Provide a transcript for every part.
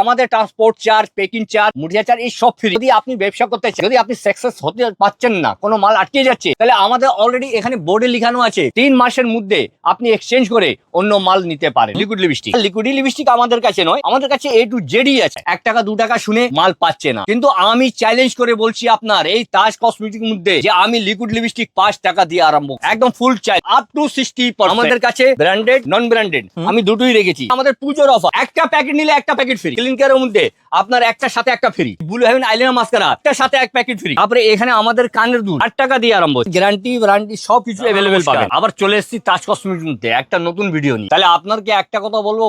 আমাদের transport charge, packing charge, মুড়িয়া charge এই সব ফ্রি। যদি আপনি ব্যবসা করতে চান, যদি আপনি সাকসেস হতে পারছেন না, কোনো মাল আটকে যাচ্ছে, তাহলে আমাদের অলরেডি এখানে বোর্ডে লেখানো আছে 3 মাসের মধ্যে আপনি এক্সচেঞ্জ করে অন্য মাল নিতে পারেন। লিকুইড লিপস্টিক, লিকুইড লিপস্টিক আমাদের কাছে নয়, আমাদের কাছে A to Z আছে। 1 টাকা 2 টাকা শুনে মাল পাচ্ছে না, কিন্তু আমি চ্যালেঞ্জ করে বলছি আপনার এই তাজ কসমেটিক মধ্যে যে আমি লিকুইড লিপস্টিক 5 টাকা দিয়ে আরম্ভ, একদম ফুল চাই আপ টু 60%। আমাদের কাছে ব্র্যান্ডেড, নন ব্র্যান্ডেড আমি দুটোই রেখেছি। আমাদের পুজোর অফার, একটা প্যাকেট নিলে একটা প্যাকেট ফ্রি। ক্লিন কেয়ারের মধ্যে আপনার একটার সাথে একটা free. Blue Heaven eyeliner mascara একটার সাথে এক প্যাকেট ফ্রি। তারপরে এখানে আমাদের কানের দুল 8 টাকা দিয়ে আরম্ভ, গ্যারান্টি ওয়ারেন্টি সবকিছু अवेलेबल পাবেন। আবার চলে এসেছি তাজ কসমেটিক মধ্যে একটা নতুন ভিডিও নিয়ে। তাহলে আপনাকে একটা কথা বলবো,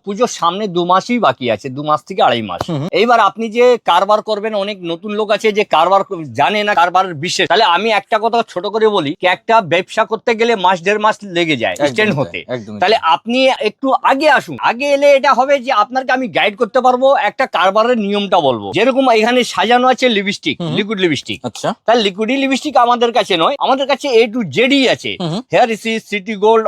পুজোর সামনে 2 মাসই বাকি আছে, 2 মাস থেকে 2.5 মাস। এইবার আপনি যে কারবার করবেন, অনেক নতুন লোক আছে যে কারবার জানে না, কারবারের বিশেষ। তাহলে আমি একটা কথা ছোট করে বলি, একটা ব্যবসা করতে গেলে মাস 1.5 মাস লেগে যায় স্ট্যান্ড হতে। তাহলে আপনি একটু আগে আসুন, আগে এলে এটা হবে যে আপনাকে আমি গাইড করতে পারবো, একটা কারবারের নিয়মটা বলবো। যেরকম এখানে সাজানো আছে লিপস্টিক, লিকুইড লিপস্টিক। আচ্ছা, তাহলে লিকুইড লিপস্টিক আমাদের কাছে নয়, আমাদের কাছে A to Z আছে। হেয়ার রিসিস, সিটি গোল্ড,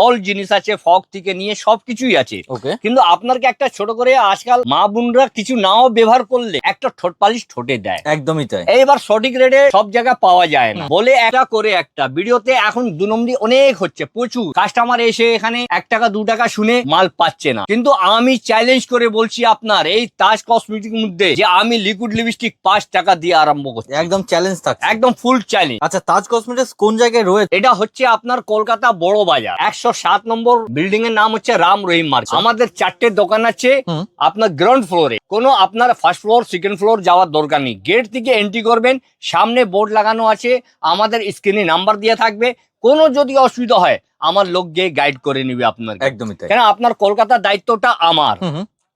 অল জিনিস আছে, ফগ থেকে নিয়ে সবকিছুই আছে। কিন্তু আপনাকে একটা ছোট করে, আজকাল মা বোনরা কিছু নাও ব্যবহার করলে একটা ঠোঁট পালিশ ঠোঁটে দেয়, একদমই তাই। এইবার সঠিক রেটে সব জায়গায় পাওয়া যায় না বলে একটা করে একটা ভিডিওতে এখন 2 নম্বরই অনেক হচ্ছে, প্রচুর কাস্টমার এসে এখানে 1 টাকা 2 টাকা শুনে মাল পাচ্ছে না। কিন্তু আমি চ্যালেঞ্জ করে বলছি আপনার এই তাজ কসমেটিক মধ্যে যে আমি লিকুইড লিপস্টিক 5 টাকা দিয়ে আরম্ভ করছি, একদম চ্যালেঞ্জ থাকছে, একদম ফুল চ্যালেঞ্জ। আচ্ছা, তাজ কসমেটিক্স কোন জায়গায় রয়েছে? এটা হচ্ছে আপনার কলকাতা বড় বাজার 107 নম্বর বিল্ডিং এর নাম হচ্ছে রাম রহিম মার্কেট। আমাদের 4টে দোকান আছে আপনার গ্রাউন্ড ফ্লোরে। কোনো আপনার ফার্স্ট ফ্লোর, সেকেন্ড ফ্লোর যাওয়ার দরকার নেই, গেট থেকে এন্ট্রি করবেন, সামনে বোর্ড লাগানো আছে, আমাদের স্ক্রিনে নাম্বার দেওয়া থাকবে। কোনো যদি অসুবিধা হয় আমার লোক গিয়ে গাইড করে নিবে আপনার, একদমই তাই। কেন আপনার কলকাতার দায়িত্বটা আমার,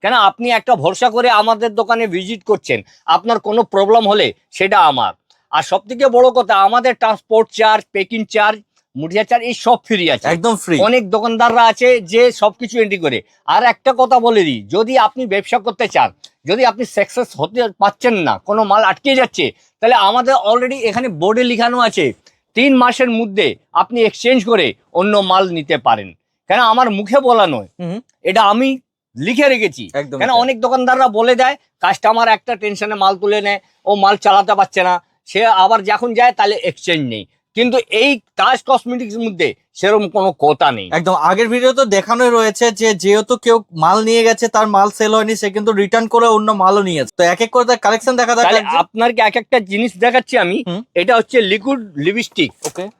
কেন আপনি একটা ভরসা করে আমাদের দোকানে ভিজিট করছেন, আপনার কোনো প্রবলেম হলে সেটা আমার। আর সব থেকে বড় কথা, আমাদের ট্রান্সপোর্ট চার্জ, পেকিং চার্জ, মুড়িয়া চার্জ এই সব ফ্রি আছে, একদম ফ্রি। অনেক দোকানদাররা আছে যে সবকিছু এন্ট্রি করে। আর একটা কথা বলে দিই, যদি আপনি ব্যবসা করতে চান, যদি আপনি সাকসেস হতে পারছেন না, কোনো মাল আটকে যাচ্ছে, তাহলে আমাদের অলরেডি এখানে বোর্ডে লেখানো আছে 3 মাসের মধ্যে আপনি এক্সচেঞ্জ করে অন্য মাল নিতে পারেন। কেন আমার মুখে বলা নয়, এটা আমি লিখে রেখেছি। কেন অনেক দোকানদাররা বলে দেয়, কাস্টমার একটা টেনশনে মাল তুলে নেয়, ও মাল চালাতে পারছে না, সে আবার যখন যায় তাহলে এক্সচেঞ্জ নেই। কিন্তু এই তাজ কসমেটিক্স মধ্যে সেরকম কোনো কথা নেই। একদম আগের ভিডিও তো দেখানোই রয়েছে যে যেহেতু কেউ মাল নিয়ে গেছে, তার মাল সেল হয়নি, সে কিন্তু রিটার্ন করে অন্য মালও নিয়েছে। তো এক এক করে তার কালেকশন দেখা যাক। আপনাকে এক একটা জিনিস দেখাচ্ছি আমি। এটা হচ্ছে লিকুইড লিপস্টিক,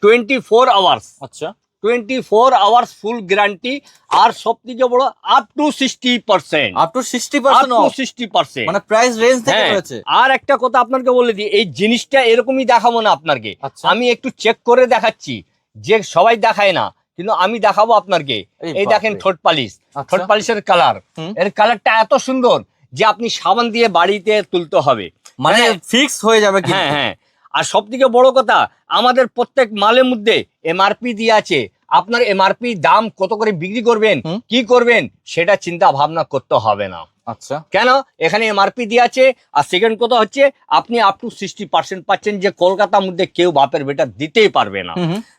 24 আওয়ার্স। আচ্ছা, 24 আওয়ার্স ফুল গ্যারান্টি। আর সব থেকে বড় আপ টু 60%, আপ টু 60%, মানে প্রাইস রেঞ্জ থেকে রয়েছে। আর একটা কথা আপনাকে বলে দিই, এই জিনিসটা এরকমই দেখাবো না আপনাকে, আমি একটু চেক করে দেখাচ্ছি, যে সবাই দেখায় না, কিন্তু আমি দেখাবো আপনাকে। এই দেখেন ঠোঁট পালিশ, ঠোঁট পালিশের কালার, এর কালারটা এত সুন্দর যে আপনি সাবান দিয়ে বাড়িতে তুলতে হবে, মানে ফিক্স হয়ে যাবে। হ্যাঁ হ্যাঁ। আর সব থেকে বড় কথা, আমাদের প্রত্যেক মালের মধ্যে MRP দিয়ে আছে। আপনার MRP দাম কত করে বিক্রি করবেন, কি করবেন, সেটা চিন্তা ভাবনা করতে হবে না। আচ্ছা, কেন এখানে MRP দিয়ে আছে। আর সেকেন্ড কথা হচ্ছে, আপনি আপ টু 60% পাচ্ছেন, যে কলকাতার মধ্যে কেউ বাপের বেটা দিতেই পারবে না।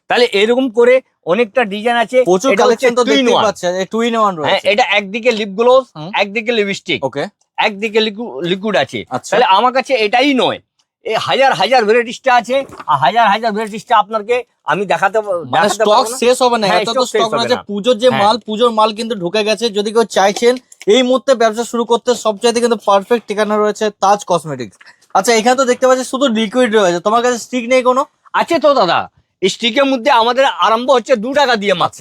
তাহলে এরকম করে অনেকটা ডিজাইন আছে, প্রচুর কালেকশন তো দেখতে পাচ্ছেন। এই 2 in 1 রয়েছে। এটা একদিকে লিপ গ্লোস, একদিকে লিপস্টিক, ওকে, একদিকে লিকুইড আছে। তাহলে আমার কাছে এটাই নয়, এই হাজার ভ্যারাইটিসটা আছে। আর হাজার ভ্যারাইটিসটা আপনাকে আমি দেখাতে স্টক শেষ হবে না, এত তো স্টক আছে। পুজোর যে মাল, পুজোর মাল কিন্তু ঢুকে গেছে। যদি কেউ চাইছেন এই মুহূর্তে ব্যবসা শুরু করতে, সবচাইতে কিন্তু পারফেক্ট ঠিকানা রয়েছে তাজ কসমেটিক্স। আচ্ছা, এখানে তো দেখতে পাচ্ছি শুধু লিকুইড রয়েছে, তোমার কাছে স্টিক নেই কোনো? আছে তো দাদা, স্টিকের মধ্যে আমাদের আরম্ভ হচ্ছে 2 টাকা দিয়ে, মাত্র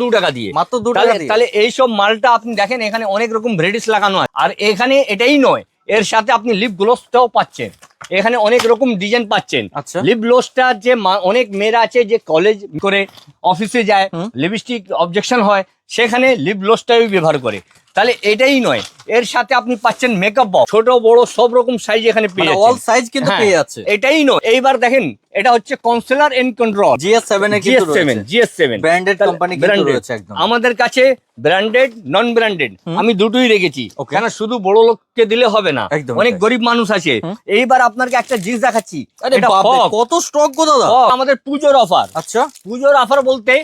2 টাকা দিয়ে, মাত্র 2 টাকা দিয়ে। তাহলে এইসব মালটা আপনি দেখেন, এখানে অনেক রকম ভ্যারাইটিস লাগানো হয়। আর এখানে এটাই নয়, এর সাথে আপনি লিপ গ্লোসটাও পাচ্ছেন, এখানে অনেক রকম ডিজাইন পাচ্ছেন। লিপ গ্লোসটা যে অনেক মেয়েরা আছে যে কলেজ করে অফিসে যায়, লিপস্টিক অবজেকশন হয়, সেখানে লিপ গ্লোসটাই ব্যবহার করে। তাহলে এটাই নয়, এর সাথে আপনি পাচ্ছেন মেকআপ বক্স, ছোট বড় সব রকম সাইজ এখানে পেয়ে যাচ্ছেন, অল সাইজ কিন্তু পেয়ে যাচ্ছে। এটাই নয়, এইবার দেখেন, এটা হচ্ছে কনসিলার এন্ড কন্ট্রোল GS7 এর কিন্তু রয়েছে, GS7 ব্র্যান্ডেড কোম্পানি কিন্তু রয়েছে একদম। আমাদের কাছে ব্র্যান্ডেড, নন ব্র্যান্ডেড আমি দুটোই রেখেছি। কেন শুধু বড় লোককে দিলে হবে না, অনেক গরিব মানুষ আছে। এইবার আপনাকে একটা জিনিস দেখাচ্ছি, কত স্টক গো দাদা, আমাদের পুজোর অফার। আচ্ছা, পুজোর অফার বলতে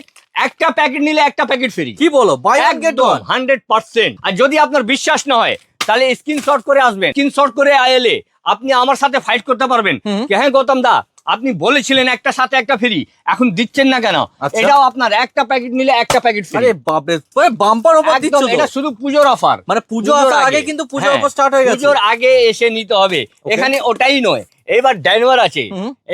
একটা প্যাকেট নিলে একটা প্যাকেট ফ্রি। কি বলো, বাই ওয়ান গেট ওয়ান 100%। আর যদি আপনার বিশ্বাস না হয় তাহলে স্ক্রিনশট করে আসবেন, স্ক্রিনশট করে এলে আপনি আমার সাথে ফাইট করতে পারবেন যে হ্যাঁ গৌতম দা আপনি বলেছিলেন একটা সাথে একটা ফ্রি, এখন দিচ্ছেন না কেন? আচ্ছা। এটাও আপনার একটা প্যাকেট নিলে একটা প্যাকেট ফ্রি। আরে বাপরে, পুরো বাম্পার অফার দিচ্ছ তো। এটা শুধু পুজোর অফার, মানে পুজো আসার আগে কিন্তু পুজোর অফার স্টার্ট হয়ে গেছে। পুজোর আগে এসে নিতে হবে। এখানে ওটাই নয়, এইবার ড্যানভার আছে,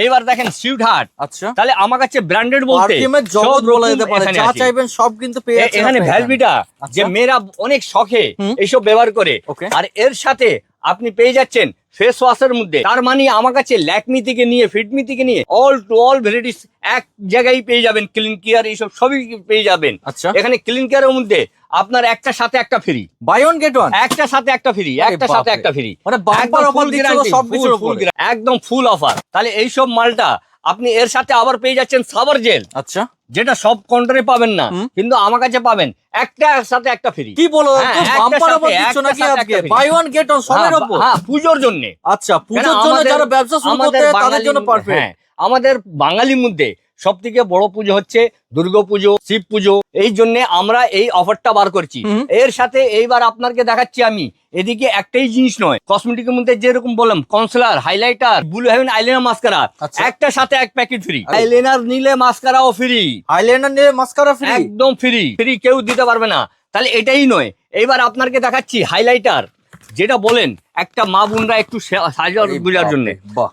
এইবার দেখেন সুইট হার্ট। আচ্ছা, তাহলে আমার কাছে ব্র্যান্ডেড বলতে পারফিউমের জগৎ বলা যেতে পারে, যা চাইবেন সব কিন্তু পেয়ে যাচ্ছেন এখানে। আপনারা ভ্যালভিটা আচ্ছা। যে মেয়েরা অনেক শখে এইসব ব্যবহার করে, Okay. আর এর সাথে আপনি পেয়ে যাচ্ছেন ফেস ওয়াশের মধ্যে। তার মানে আমার কাছে ল্যাকমি থেকে নিয়ে ফিটমি থেকে নিয়ে অল টু অল ভ্যারাইটিস এক জায়গায় পেয়ে যাবেন। ক্লিন কেয়ার এইসব সবই পেয়ে যাবেন। আচ্ছা, এখানে ক্লিন কেয়ারের মধ্যে আপনার একটা সাথে একটা free, buy one get one, একটা সাথে একটা ফ্রি, একটা সাথে একটা ফ্রি, মানে বাম্পার অফার দিচ্ছ সব কিছুর উপর, একদম ফুল অফার। তাহলে এইসব মালটা আপনি এর সাথে আবার পেয়ে যাচ্ছেন সাবার জেল, আচ্ছা, যেটা সব কাউন্টারে পাবেন না কিন্তু আমার কাছে পাবেন একটা সাথে একটা ফ্রি। কি বলো, হ্যাঁ, বাম্পার একটা অফার সাথে দিচ্ছ নাকি একটা আজকে? free। Buy one get one সবের উপর। হ্যাঁ, পুজোর জন্য। আচ্ছা, পুজোর জন্য যারা ব্যবসা শুরু করতে চায় তাদের জন্য পারফেক্ট। হ্যাঁ, আমাদের বাঙালির মধ্যে সব থেকে বড় পুজো হচ্ছে দুর্গাপুজো, শিব পুজো, এই জন্য আমরা এই অফারটা বার করছি। এর সাথে এইবার আপনাকে দেখাচ্ছি আমি, এদিকে একটাই জিনিস নয়, কসমেটিকের মধ্যে যেরকম বললাম concealer, highlighter, Blue Heaven eyeliner, mascara, একটা সাথে এক প্যাকেট ফ্রি। আইলাইনার নিলে মাস্কারাও ফ্রি, আইলাইনার নিলে মাস্কারা ফ্রি, একদম ফ্রি। ফ্রি কেউ দিতে পারবে না। তাহলে এটাই নয়, এইবার আপনাকে দেখাচ্ছি হাইলাইটার, যেটা বলেন একটা মা বোনরা একটু সাজার গুজার জন্য।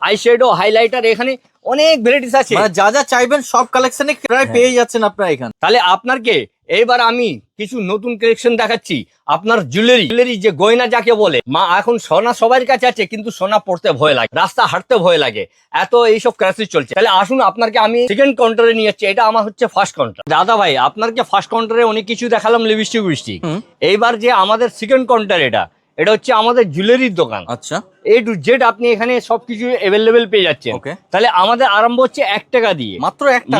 আই শ্যাডো, হাইলাইটার, এখানে অনেক ভ্যারাইটিস আছে। মানে যা যা চাইবেন সব কালেকশনে প্রায় পেয়ে যাচ্ছেন আপনারা এখানে। তাহলে আপনাকে এইবার আমি কিছু নতুন কালেকশন দেখাচ্ছি। আপনার জুয়েলারি যে গয়না যাকে বলে, মা এখন সোনা সবার কাছে আছে কিন্তু সোনা পড়তে ভয় লাগে, রাস্তা হাঁটতে ভয় লাগে, এত এইসব ক্রাইসিস চলছে। তাহলে আসুন আপনাকে আমি সেকেন্ড কাউন্টারে নিয়ে যাচ্ছি। এটা আমার হচ্ছে ফার্স্ট কাউন্টার। দাদা ভাই আপনাকে ফার্স্ট কাউন্টারে অনেক কিছু দেখালাম, লিপস্টিক। এইবার যে আমাদের সেকেন্ড কাউন্টার, এটা হচ্ছে আমাদের জুয়েলারির দোকান। আচ্ছা, এ টু জেড আপনি এখানে সবকিছু অ্যাভেলেবেল পেয়ে যাচ্ছেন। তাহলে আমাদের আরম্ভ হচ্ছে 1 টাকা দিয়ে,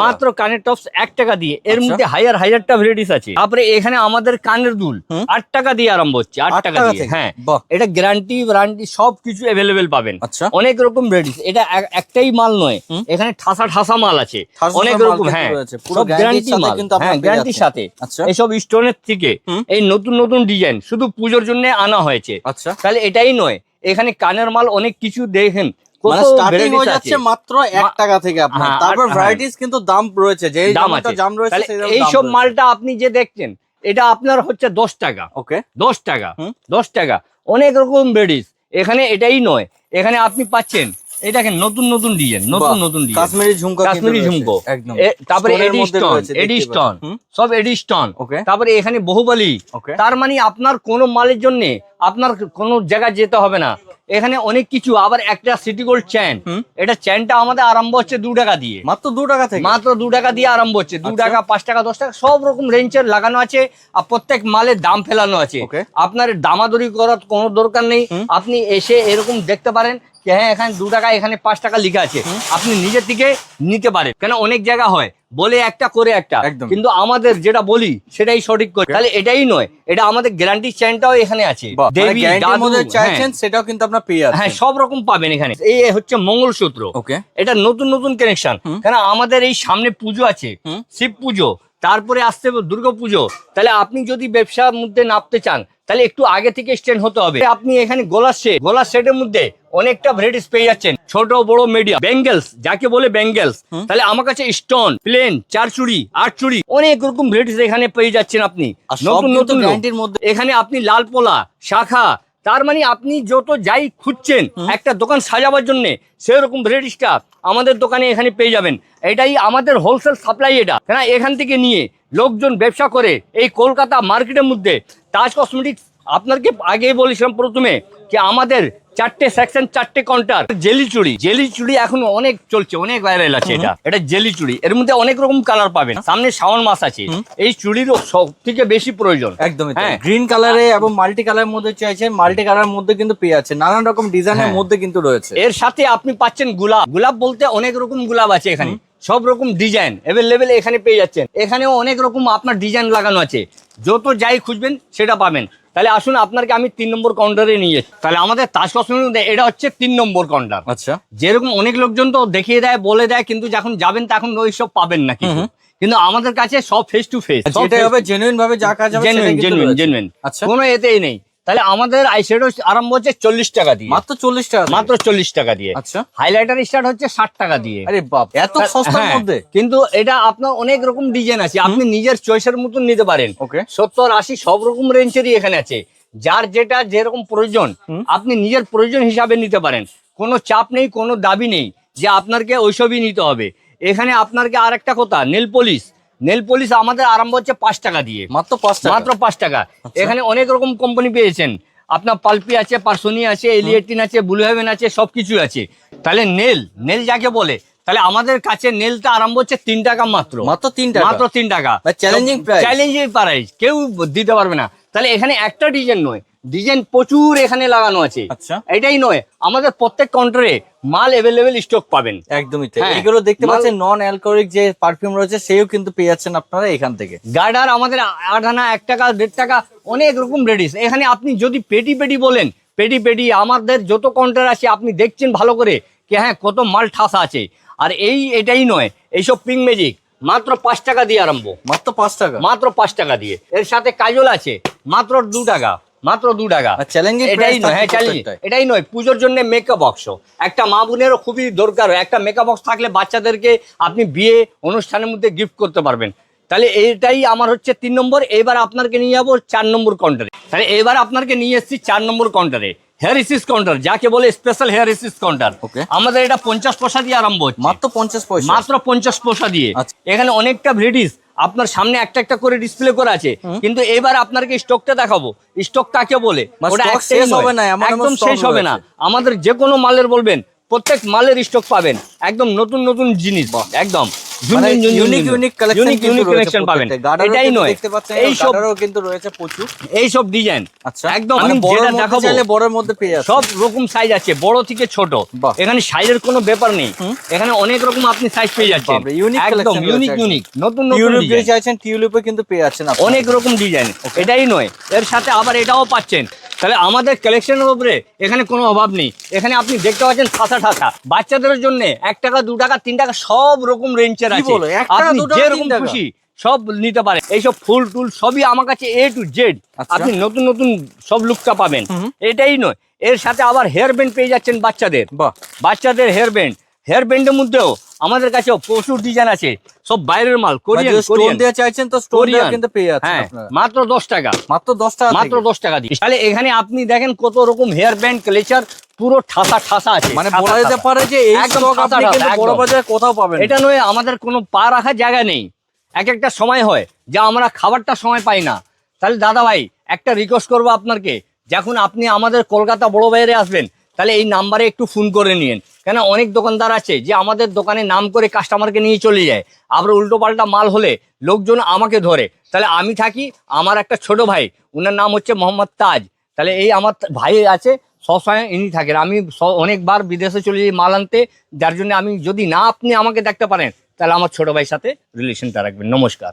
মাত্র কানের টপস 1 টাকা দিয়ে। এর মধ্যে হাজারটা ভ্যারাইটিস আছে। তারপরে এখানে আমাদের কানের দুল 8 টাকা দিয়ে আরম্ভ হচ্ছে, 8 টাকা দিয়ে। হ্যাঁ, এটা গ্যারান্টি ওয়ারেন্টি সবকিছু অ্যাভেলেবেল পাবেন। অনেক রকম ভ্যারাইটিস, এটা একটাই মাল নয়, এখানে ঠাসা মাল আছে অনেক রকম। হ্যাঁ, সব গ্যারান্টি মাল, হ্যাঁ গ্যারান্টির সাথে। এইসব স্টোনের থেকে এই নতুন ডিজাইন শুধু পুজোর জন্য আনা হয়েছে। আচ্ছা, তাহলে এটাই নয়, এখানে কানের মাল অনেক কিছু দেখেন, মানে স্টার্টিং হয়ে যাচ্ছে মাত্র 1 টাকা থেকে আপনার। তারপর ভ্যারাইটিস কিন্তু দাম রয়েছে, যে দাম রয়েছে সেই দাম। এই সব মালটা আপনি যে দেখছেন এটা আপনার হচ্ছে 10 টাকা। ওকে, 10 টাকা, 10 টাকা। অনেক রকম ভ্যারাইটিস এখানে। এটাই নয়, এখানে আপনি পাচ্ছেন এই দেখেন নতুন ডিজাইন, নতুন ডিজাইন, কাশ্মীরি ঝুমকো একদম। তারপরে এডিস্টন, সব এডিস্টন। তারপরে এখানে বহুবলি। তার মানে আপনার কোনো মালের জন্য আপনার কোনো জায়গায় যেতে হবে না, এখানে অনেক কিছু। আবার একটা সিটি গোল্ড চেন, এটা চেনটা আমাদের আরম্ভ হচ্ছে 2 টাকা দিয়ে, মাত্র 2 টাকা থেকে, মাত্র 2 টাকা দিয়ে আরম্ভ হচ্ছে। 2 টাকা, 5 টাকা, 10 টাকা, সব রকম রেঞ্জের লাগানো আছে। আর প্রত্যেক মালের দাম ফেলানো আছে। আপনার দামাদরি করার কোনো দরকার নেই, আপনি এসে এরকম দেখতে পারেন যে হ্যাঁ এখানে 2 টাকা, এখানে 5 টাকা লেখা আছে, আপনি নিজের থেকে নিতে পারেন। কেন অনেক জায়গা হয় বলে একটা করে একটা, কিন্তু আমাদের যেটা বলি সেটাই সঠিক করে। তাহলে এটাই নয়, এটা আমাদের গ্যারান্টি চেনটাও এখানে আছে। দেবী মধ্যে চাইছেন সেটাও কিন্তু আপনারা পেয়ে যাচ্ছেন। হ্যাঁ, সব রকম পাবেন এখানে। এই হচ্ছে মঙ্গলসূত্র, এটা নতুন কানেকশন। কেন আমাদের এই সামনে পুজো আছে, শিব পুজো, তারপরে আসছে দুর্গা পুজো। তাহলে আপনি যদি ব্যবসার মধ্যে নামতে চান তাহলে একটু আগে থেকে স্ট্যান্ড হতে হবে। আপনি এখানে গলার সেটের মধ্যে অনেকটা ভ্যারাইটিস পেয়ে যাচ্ছেন, ছোট বড় মিডিয়াম। বেঙ্গেলস যাকে বলে বেঙ্গেলস, তাহলে আমার কাছে স্টোন, প্লেন, 4 চুড়ি, 8 চুড়ি, অনেক রকম ভ্যারাইটিস এখানে পেয়ে যাচ্ছেন আপনি। নতুন এখানে আপনি লাল পোলা, শাখা, তার মানে আপনি যত যাই খুঁজছেন একটা দোকান সাজাবার জন্য সেরকম ভ্যারাইটিসটা আমাদের দোকানে এখানে পেয়ে যাবেন। এটাই আমাদের হোলসেল সাপ্লাই। এটা কেন এখান থেকে নিয়ে লোকজন ব্যবসা করে এই কলকাতা মার্কেটের মধ্যে। তাজ কসমেটিক্স আপনাকে আগেই বলেছিলাম প্রথমে যে আমাদের 4টে সেকশন, 4টে কাউন্টার। জেলি চুড়ি এখন অনেক চলছে, অনেক ভাইরাল আছে। এটা জেলি চুড়ি, এর মধ্যে অনেক রকম কালার পাবেন। সামনে শ্রাবণ মাস আছে, এই চুড়িরও সব থেকে বেশি প্রয়োজন। একদমই গ্রিন কালারে এবং মাল্টি কালারের মধ্যে চাইছেন, মাল্টি কালারের মধ্যে কিন্তু পেয়ে যাচ্ছে, নানান রকম ডিজাইনের মধ্যে কিন্তু রয়েছে। এর সাথে আপনি পাচ্ছেন গোলাপ বলতে অনেক রকম গোলাপ আছে এখানে, সব রকম ডিজাইন অ্যাভেলেবেল এখানে পেয়ে যাচ্ছেন। এখানেও অনেক রকম আপনার ডিজাইন লাগানো আছে, যত যাই খুঁজবেন সেটা পাবেন। তাহলে আসুন আপনাকে আমি 3 নম্বর কাউন্টারে নিয়ে যাচ্ছি। তাহলে আমাদের তাজ কসমেটিক্স এটা হচ্ছে 3 নম্বর কাউন্টার। আচ্ছা, যেরকম অনেক লোকজন তো দেখিয়ে দেয়, বলে দেয়, কিন্তু যখন যাবেন তখন ওই সব পাবেন না কিছু। কিন্তু আমাদের কাছে সব ফেস টু ফেস, যেটাই হবে জেনুইন ভাবে যা কাজ হবে সেটাই কিন্তু রয়েছে। জেনুইন, আচ্ছা, কোনো এতেই নেই। তাহলে আমাদের আইশ্যাডো আরম্ভ হচ্ছে 40 টাকা দিয়ে, মাত্র 40 টাকা, মাত্র 40 টাকা দিয়ে। আচ্ছা, হাইলাইটার স্টার্ট হচ্ছে 60 টাকা দিয়ে। আরে বাপ, এত সস্তার হ্যাঁ, মধ্যে! কিন্তু এটা আপনার অনেক রকম ডিজাইন আছে, আপনি নিজের চয়েসের মতন নিতে পারেন। ওকে, 70, 80 সব রকম রেঞ্জেরই এখানে আছে। যার যেটা যেরকম প্রয়োজন আপনি নিজের প্রয়োজন হিসাবে নিতে পারেন। কোনো চাপ নেই, কোনো দাবি নেই যে আপনাকে ওইসবই নিতে হবে। এখানে আপনাকে আর একটা কথা, নেল পলিশ আমাদের আরম্ভ হচ্ছে 5 টাকা দিয়ে, মাত্র 5 টাকা, মাত্র 5 টাকা। এখানে অনেক রকম কোম্পানি পেয়েছেন, আপনার পালপি আছে, পার্সোনি আছে, এলিয়েটিন আছে, ব্লু হেভেন আছে, সবকিছু আছে। তাহলে নেল যাকে বলে, তাহলে আমাদের কাছে নেলটা আরম্ভ হচ্ছে 3 টাকা মাত্র, মাত্র 3 টাকা, মাত্র 3 টাকা। চ্যালেঞ্জিং প্রাইস, কেউ দিতে পারবে না। তাহলে এখানে একটা ডিজাইন নয়, ডিজাইন প্রচুর এখানে লাগানো আছে। আচ্ছা, এটাই নয়, আমাদের প্রত্যেক কাউন্টারে মাল অ্যাভেলেবেল স্টক পাবেন। একদমই তাই। হ্যাঁ, এগুলো দেখতে পাচ্ছেন নন অ্যালকোহলিক যে পারফিউম রয়েছে সেও কিন্তু পেয়ে যাচ্ছেন আপনারা এখান থেকে। গার্ডার আমাদের 8 আনা, 1 টাকা, 1.5 টাকা, অনেক রকম রেডিস। এখানে আপনি যদি পেটি বলেন, পেটি আমাদের যত কাউন্টার আছে আপনি দেখছেন ভালো করে কি হ্যাঁ কত মাল ঠাসা আছে। আর এটাই নয়, এইসব পিঙ্ক ম্যাজিক মাত্র 5 টাকা দিয়ে আরম্ভ, মাত্র 5 টাকা, মাত্র 5 টাকা দিয়ে। এর সাথে কাজল আছে মাত্র 2 টাকা, মাত্র 2 টাকা। চ্যালেঞ্জিং এটাই নয়, হ্যাঁ চ্যালেঞ্জ, এটাই নয়, পুজোর জন্য মেকআপ বক্স একটা মা বোনেরও খুবই দরকার। একটা মেকআপ বক্স থাকলে বাচ্চাদেরকে আপনি বিয়ে অনুষ্ঠানের মধ্যে গিফট করতে পারবেন। তাহলে এইটাই আমার হচ্ছে 3 নম্বর। এবার আপনাকে নিয়ে যাবো 4 নম্বর কাউন্টারে। তাহলে এবার আপনাকে নিয়ে এসেছি 4 নম্বর কাউন্টারে, হেয়ার রিসিস কাউন্টার, যাকে বলে স্পেশাল হেয়ার রিসিস কাউন্টার। আমাদের এটা 50 পয়সা দিয়ে আরম্ভ হচ্ছে, মাত্র 50 পয়সা, মাত্র 50 পয়সা দিয়ে। আচ্ছা, এখানে অনেকটা ভ্যারাইটিস আপনার সামনে একটা করে ডিসপ্লে করা আছে। কিন্তু এবার আপনাকে স্টকটা দেখাবো, স্টক কাকে বলে, ওটা শেষ হবে না, একদম শেষ হবে না। আমাদের যে কোনো মালের বলবেন, প্রত্যেক মালের স্টক পাবেন, একদম নতুন জিনিস, একদম ইউনিক কালেকশন পাবেন। এটাই নয়, এইসব কিন্তু রয়েছে প্রচুর এইসব ডিজাইন। আচ্ছা, একদম আমি আমি যেটা দেখাবো বড়ের মধ্যে পেয়ে যাচ্ছি, সব রকম সাইজ আছে, বড় থেকে ছোট। এখানে সাইজের কোনো ব্যাপার নেই, এখানে অনেক রকম আপনি সাইজ পেয়ে যাচ্ছেন। একদম ইউনিক নতুন টিউলিপ চাইছেন, টিউলিপে কিন্তু পেয়ে যাচ্ছেন অনেক রকম ডিজাইন। এটাই নয়, এর সাথে আবার এটাও পাচ্ছেন। তাহলে আমাদের কালেকশনের উপরে এখানে কোনো অভাব নেই। এখানে আপনি দেখতে পাচ্ছেন ঠাসা বাচ্চাদের জন্য 1 টাকা, 2 টাকা, 3 টাকা সব রকম রেঞ্জের আছে। আপনি যেরকম খুশি সব নিতে পারেন। এইসব ফুল টুল সবই আমার কাছে A to Z। আপনি নতুন সব লুকটা পাবেন। এটাই নয়, এর সাথে আবার হেয়ার ব্যান্ড পেয়ে যাচ্ছেন বাচ্চাদের হেয়ার ব্যান্ডের মধ্যেও আমাদের কাছে প্রচুর ডিজাইন আছে, সব বাইরের মাল, কোরিয়ান দিয়ে চাইছেন তো স্টোন দিয়ে কিন্তু পেয়ে যাচ্ছেন আপনারা মাত্র 10 টাকা, মাত্র 10 টাকা, মাত্র 10 টাকা দিয়ে। তাহলে এখানে আপনি দেখেন কত রকম হেয়ার ব্যান্ড কালেকশন, পুরো ঠাসা আছে। মানে বলা যেতে পারে যে এই স্টক আপনি কিন্তু বড় বাজারে কোথাও পাবেন। এটা নয়, আমাদের কোনো পা রাখার জায়গা নেই। একটা সময় হয় যে আমরা খাবারটা সময় পাই না। তাহলে দাদা ভাই একটা রিকোয়েস্ট করবো আপনাকে, যখন আপনি আমাদের কলকাতা বড় বাজারে আসবেন তাহলে এই নাম্বারে একটু ফোন করে নিন। কেন অনেক দোকানদার আছে যে আমাদের দোকানে নাম করে কাস্টমারকে নিয়ে চলে যায়, আবার উল্টো পাল্টা মাল হলে লোকজন আমাকে ধরে। তাহলে আমি থাকি, আমার একটা ছোট ভাই, ওনার নাম হচ্ছে মোহাম্মদ তাজ। তাহলে এই আমার ভাই আছে, সবসময় ইনি থাকেন। আমি অনেকবার বিদেশে চলে যাই মাল আনতে, যার জন্য আমি যদি না আপনি আমাকে দেখতে পারেন তাহলে আমার ছোট ভাইয়ের সাথে রিলেশনটা রাখবেন। নমস্কার।